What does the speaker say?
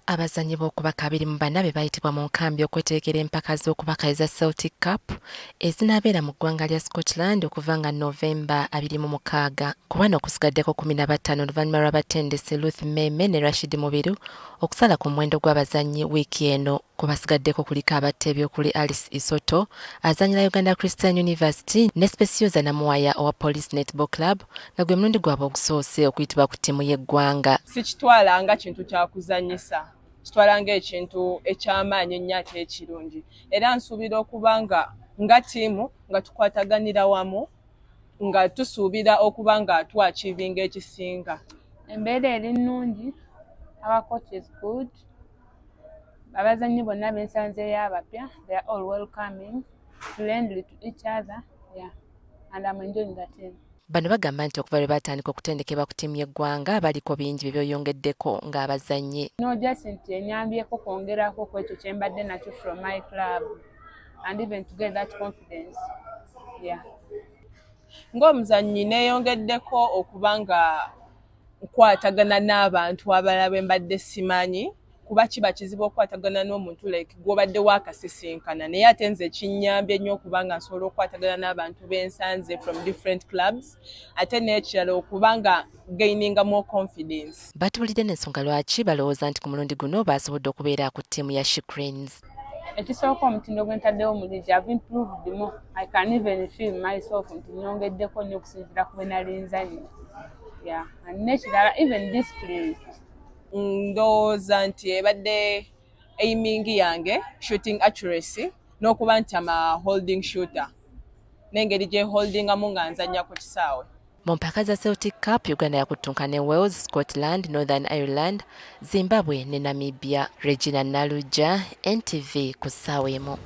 Abazannyi b'okubaka 24 be bayitibwa mu nkambi okweterekera empaka z'okubaka eza Celtic Cup ezinaabeera mu ggwanga lya Scotland okuva nga Novemba 26. Ku bano okusigaddeko 15 oluvannyuma lw'abatendesi Ruth Meme ne Rashid Mubiru okusala ku muwendo gw'abazannyi wiiki eno. Ku basigaddeko kuliko abateebi okuli Alice Isoto azannyira Uganda Christian University ne Specioza Namuwaya owa Police Netball Club nga gwe mulundi gwabwe ogusoose okuyitibwa ku ttiimu y'eggwanga. Sikitwala nga kintu kya kuzannyisa, kitwala ng'ekintu eky'amaanyi ennyo ate ekirungi, era nsuubira okuba nga ttiimu nga tukwataganira wamu nga tusuubira okuba nga twachivinga ekisinga. Embeera eri nnungi, our coach is good. Abazannyi bonna bensanzeeyo abapya, they are all welcoming, friendly to each other, yeah, and I'm enjoying the team. Bano bagamba nti okuva lwe batandika okutendekebwa ku ttiimu y'eggwanga baliko bingi bye byoyongeddeko ng'abazannyi. No, just nti enyambyeko kwongerako ku ekyo kye mbadde nakyo from my club and even to get that confidence, yeah. Ng'omuzannyi neeyongeddeko okuba nga nkwatagana n'abantu abalala bwe mbadde simanyi, kuba kiba kizibu okukwatagana n'omuntu like gw'obadde waakasisinkana, naye ate nze kinnyambye nnyo okuba nga nsobola okukwatagana n'abantu b'ensanze from different clubs, ate n'ekirala okuba nga gaininga more confidence. Batuulidde n'ensonga lwaki balowooza nti ku mulundi guno baasobodde okubeera ku ttiimu ya She Cranes. Ekisooka omutindo gwe ntaddewo mu ligi, I've improved more. I can even feel myself nti nyongeddeko nnyo okusinziira ku bwe nali nzannya. Yeah, and n'ekirala even discipline. Ndowooza nti ebadde aiming yange, shooting accuracy, n'okuba nti ama holding shooter, n'engeri gye holdingamu nga nzannya ku kisaawe. Mu mpaka za Celtic Cup, Uganda yakuttunka ne Wales, Scotland, Northern Ireland, Zimbabwe ne Namibia. Regina Naluja, NTV ku ssaawa emu.